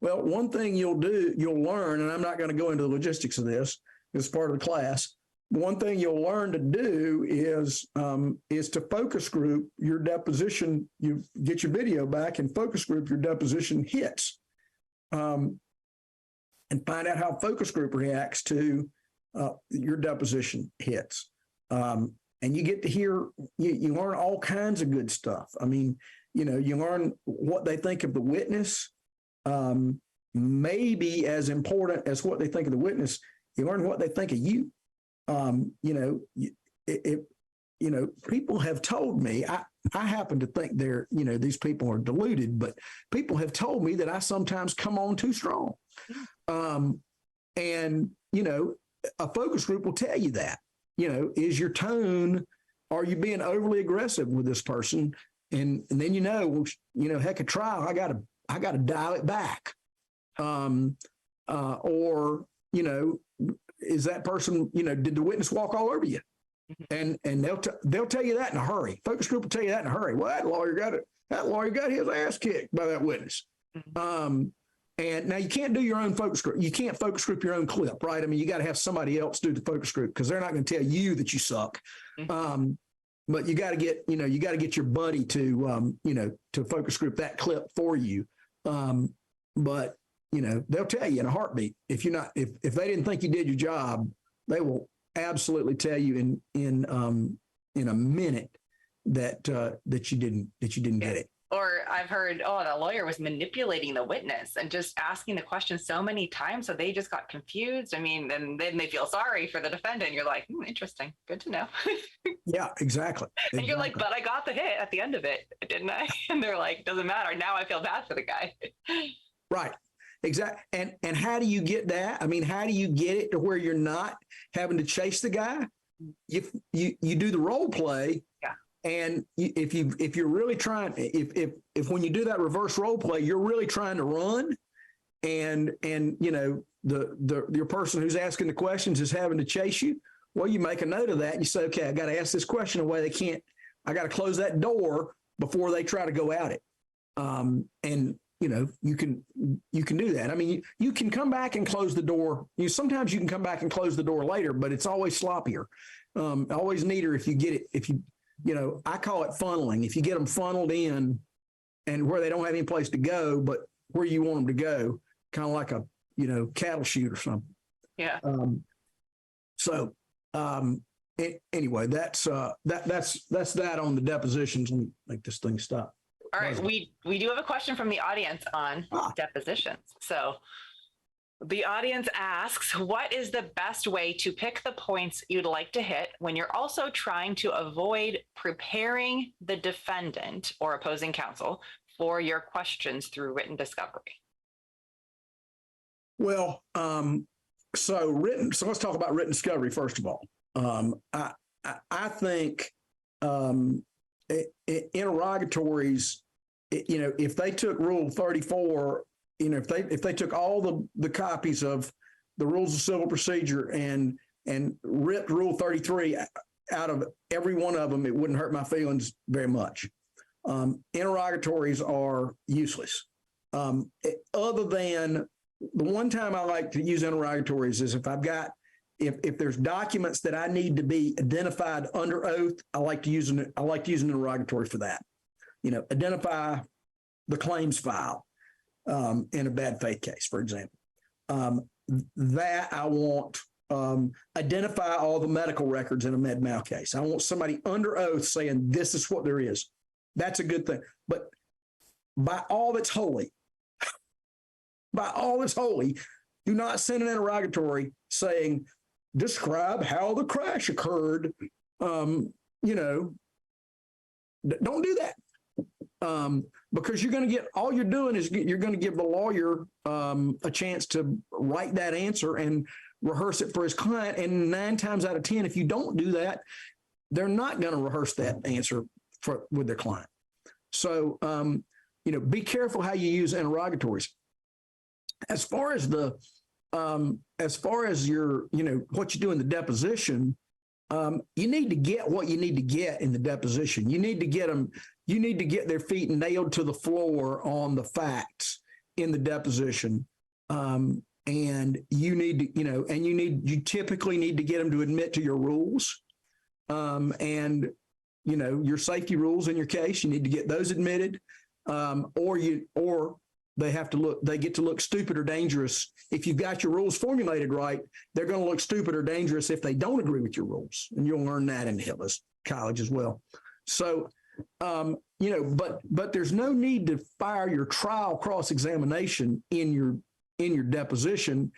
Well, one thing you'll learn, and I'm not going to go into the logistics of this, it's part of the class. One thing you'll learn to do is to focus group your deposition. You get your video back and focus group your deposition hits, and find out how focus group reacts to your deposition hits. And you get to hear, you learn all kinds of good stuff. I mean, you learn what they think of the witness. Maybe as important as what they think of the witness, you learn what they think of you. People have told me, I happen to think these people are deluded, but people have told me that I sometimes come on too strong. And a focus group will tell you that, is your tone, are you being overly aggressive with this person? And then, heck, a trial, I got to dial it back. Or, is that person, did the witness walk all over you? And they'll tell you that in a hurry. Focus group will tell you that in a hurry. Well, that lawyer got his ass kicked by that witness. And now you can't do your own focus group. You can't focus group your own clip, right? I mean, you got to have somebody else do the focus group because they're not going to tell you that you suck. But you got to get, your buddy to focus group that clip for you. But they'll tell you in a heartbeat if if they didn't think you did your job, they will absolutely tell you in a minute that you didn't get it. Or I've heard, oh, the lawyer was manipulating the witness and just asking the question so many times, so they just got confused. I mean, and then they feel sorry for the defendant. You're like, interesting, good to know. Yeah, exactly. And you're like, but I got the hit at the end of it, didn't I? And they're like, doesn't matter. Now I feel bad for the guy. Right. Exactly. And how do you get that? I mean, how do you get it to where you're not having to chase the guy? You do the role play. Yeah. And if you're really trying, if when you do that reverse role play, you're really trying to run, and you know your person who's asking the questions is having to chase you, well, you make a note of that and you say, okay, I got to ask this question in a way they can't. I got to close that door before they try to go at it. And you know you can do that. I mean, you can come back and close the door. Sometimes you can come back and close the door later, but it's always sloppier. Always neater if you get it. If you know, I call it funneling. If you get them funneled in and where they don't have any place to go, but where you want them to go, kind of like a, you know, cattle chute or something. Yeah. Anyway, that's that on the depositions. Let me make this thing stop. All right. We do have a question from the audience on depositions. So the audience asks, what is the best way to pick the points you'd like to hit when you're also trying to avoid preparing the defendant or opposing counsel for your questions through written discovery? Well, so let's talk about written discovery first of all. I think interrogatories, you know, if they took Rule 34, you know, if they took all the copies of the Rules of Civil Procedure and ripped Rule 33 out of every one of them, it wouldn't hurt my feelings very much. Interrogatories are useless. Other than the one time I like to use interrogatories is if there's documents that I need to be identified under oath, I like to use an interrogatory for that. You know, identify the claims file in a bad faith case, for example. That I want identify all the medical records in a med mal case. I want somebody under oath saying this is what there is. That's a good thing. But by all that's holy, do not send an interrogatory saying, describe how the crash occurred. You know, don't do that. Because you're going to get, all you're doing is you're going to give the lawyer a chance to write that answer and rehearse it for his client. And 9 times out of 10, if you don't do that, they're not going to rehearse that answer with their client. So, you know, be careful how you use interrogatories. As far as your, you know, what you do in the deposition, you need to get what you need to get in the deposition. You need to get their feet nailed to the floor on the facts in the deposition. And you need to, you know, and you typically need to get them to admit to your rules. And, you know, your safety rules in your case, you need to get those admitted. Or they get to look stupid or dangerous. If you've got your rules formulated right, they're going to look stupid or dangerous if they don't agree with your rules. And you'll learn that in Hitler's college as well. So, you know, but there's no need to fire your trial cross-examination in your deposition,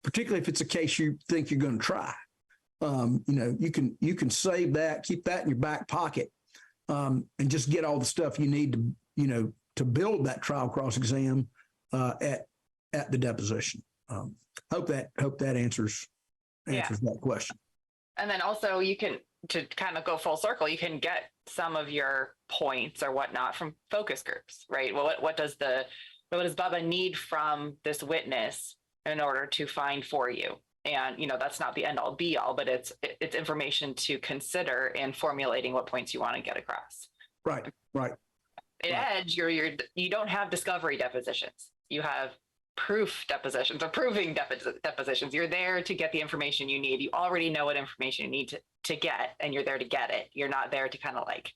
particularly if it's a case you think you're going to try. You know, you can save that, keep that in your back pocket, and just get all the stuff you need to, you know, to build that trial cross-exam at the deposition. Hope that answers that question. And then also you can, to kind of go full circle, you can get some of your points or whatnot from focus groups, right? Well, what does Bubba need from this witness in order to find for you? And, you know, that's not the end all be all, but it's information to consider in formulating what points you want to get across. Right. At Edge, you don't have discovery depositions. You have proof depositions or proving depositions. You're there to get the information you need. You already know what information you need to get, and you're there to get it. You're not there to kind of like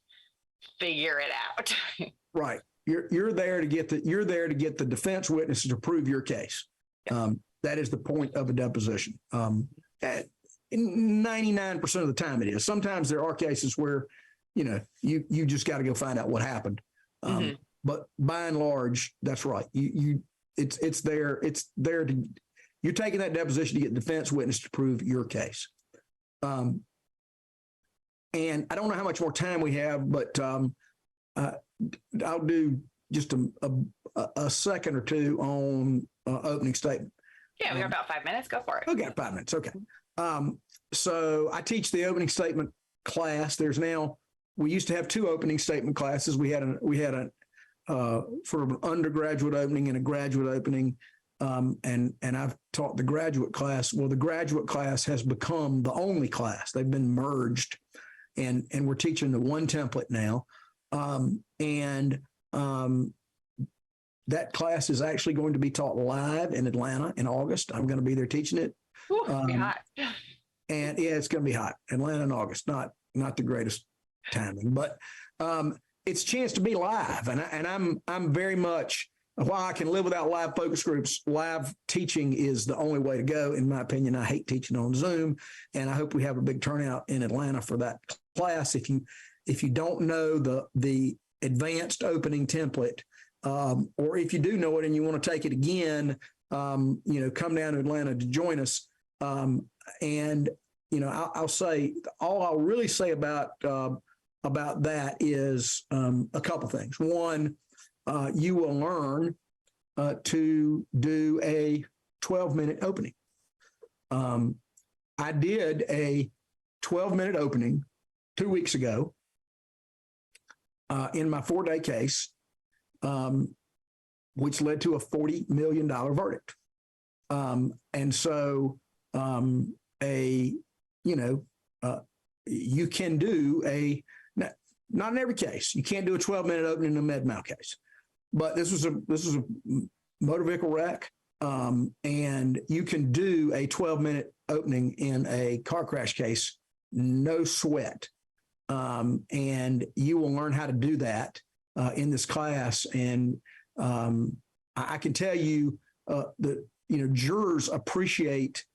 figure it out. Right. You're there to get the defense witnesses to prove your case. Yeah. That is the point of a deposition. 99% of the time it is. Sometimes there are cases where, you know, you just got to go find out what happened. but by and large, that's right. It's there to, you're taking that deposition to get defense witness to prove your case. And I don't know how much more time we have, but I'll do just a second or two on opening statement. Yeah, we got about 5 minutes. Go for it. Okay, 5 minutes. Okay. So I teach the opening statement class. We used to have 2 opening statement classes. We had a sort of an undergraduate opening and a graduate opening. And I've taught the graduate class. Well, the graduate class has become the only class. They've been merged, and we're teaching the one template now. That class is actually going to be taught live in Atlanta in August. I'm going to be there teaching it. Ooh, it'll be hot. And yeah, it's going to be hot. Atlanta in August, not the greatest timing, but it's a chance to be live. And I'm very much, while I can live without live focus groups, live teaching is the only way to go. In my opinion, I hate teaching on Zoom, and I hope we have a big turnout in Atlanta for that class. If you don't know the advanced opening template, or if you do know it and you want to take it again, come down to Atlanta to join us. And I'll say, all I'll really say about that is a couple things. One, you will learn to do a 12-minute opening. I did a 12-minute opening 2 weeks ago in my 4-day case, which led to a $40 million verdict. And so you can do not in every case, you can't do a 12-minute opening in a med mal case, but this was a motor vehicle wreck, and you can do a 12-minute opening in a car crash case, no sweat. And you will learn how to do that in this class. And I can tell you that jurors appreciate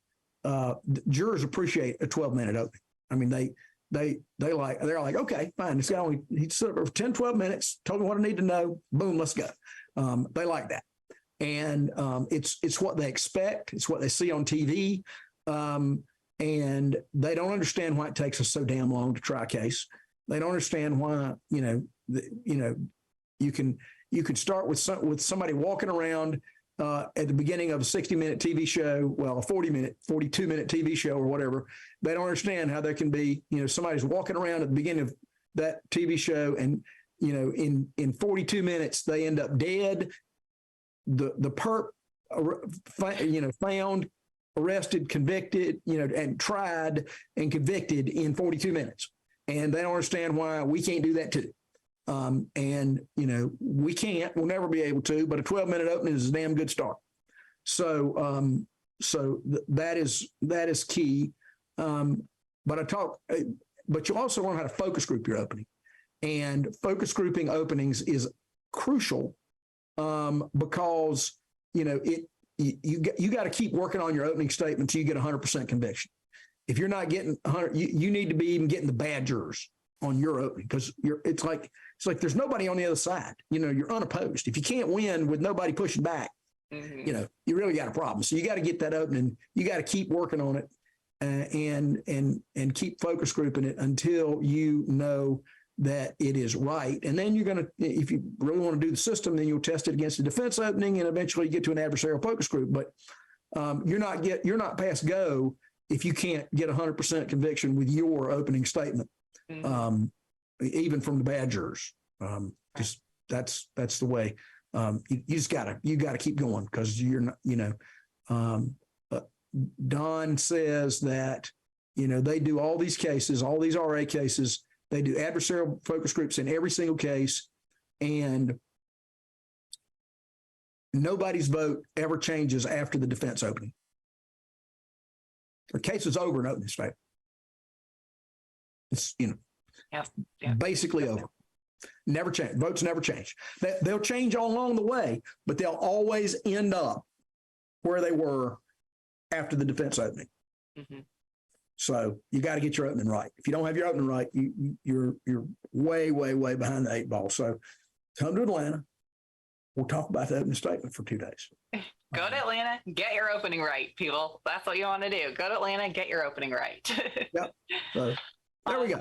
a 12-minute opening. I mean, they're like, okay, fine. This guy he stood up for 10, 12 minutes, told me what I need to know. Boom, let's go. They like that. And it's what they expect. It's what they see on TV. And they don't understand why it takes us so damn long to try a case. They don't understand why, you can start with somebody walking around at the beginning of a 60-minute TV show, well, a 42-minute TV show or whatever. They don't understand how there can be, somebody's walking around at the beginning of that TV show, and, in 42 minutes, they end up dead. The perp, found, arrested, convicted, and tried and convicted in 42 minutes. And they don't understand why we can't do that too. We'll never be able to, but a 12-minute opening is a damn good start. So that is key. But you also learn how to focus group your opening, and focus grouping openings is crucial, because, you got to keep working on your opening statement till you get 100% conviction. If you're not getting 100, you need to be even getting the bad jurors on your opening, because it's like there's nobody on the other side. You're unopposed. If you can't win with nobody pushing back, you really got a problem. So you got to get that opening. You got to keep working on it, and keep focus grouping it until you know that it is right. And then you're going to, if you really want to do the system, then you'll test it against the defense opening, and eventually you get to an adversarial focus group. But you're not past go if you can't get 100% conviction with your opening statement, even from the bad jurors. Just that's the way. You just gotta keep going, because you're not, Don says that, they do all these cases, all these RA cases. They do adversarial focus groups in every single case, and nobody's vote ever changes after the defense opening. The case is over in opening statement. It's, basically over. Never change. Votes never change. They'll change all along the way, but they'll always end up where they were after the defense opening. Mm-hmm. So you got to get your opening right. If you don't have your opening right, you're way, way, way behind the 8 ball. So come to Atlanta, we'll talk about the opening statement for 2 days. Go to Atlanta, get your opening right, people. That's what you want to do. Go to Atlanta, get your opening right. Yep. So there we go.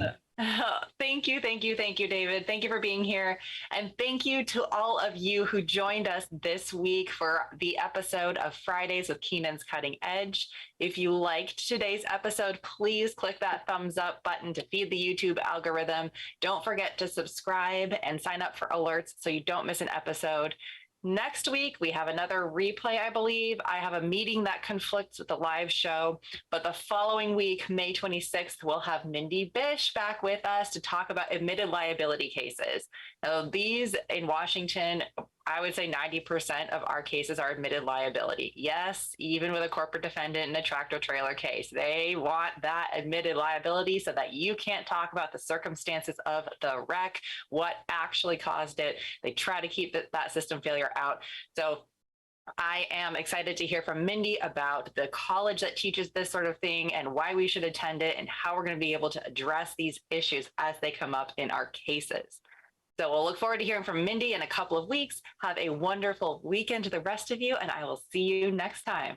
Thank you, David. Thank you for being here. And thank you to all of you who joined us this week for the episode of Fridays with Keenan's Cutting Edge. If you liked today's episode, please click that thumbs up button to feed the YouTube algorithm. Don't forget to subscribe and sign up for alerts so you don't miss an episode. Next week, we have another replay, I believe. I have a meeting that conflicts with the live show, but the following week, May 26th, we'll have Mindy Bish back with us to talk about admitted liability cases. Now, these in Washington, I would say 90% of our cases are admitted liability. Yes, even with a corporate defendant in a tractor trailer case, they want that admitted liability so that you can't talk about the circumstances of the wreck, what actually caused it. They try to keep that system failure out. So I am excited to hear from Mindy about the college that teaches this sort of thing and why we should attend it and how we're going to be able to address these issues as they come up in our cases. So we'll look forward to hearing from Mindy in a couple of weeks. Have a wonderful weekend to the rest of you, and I will see you next time.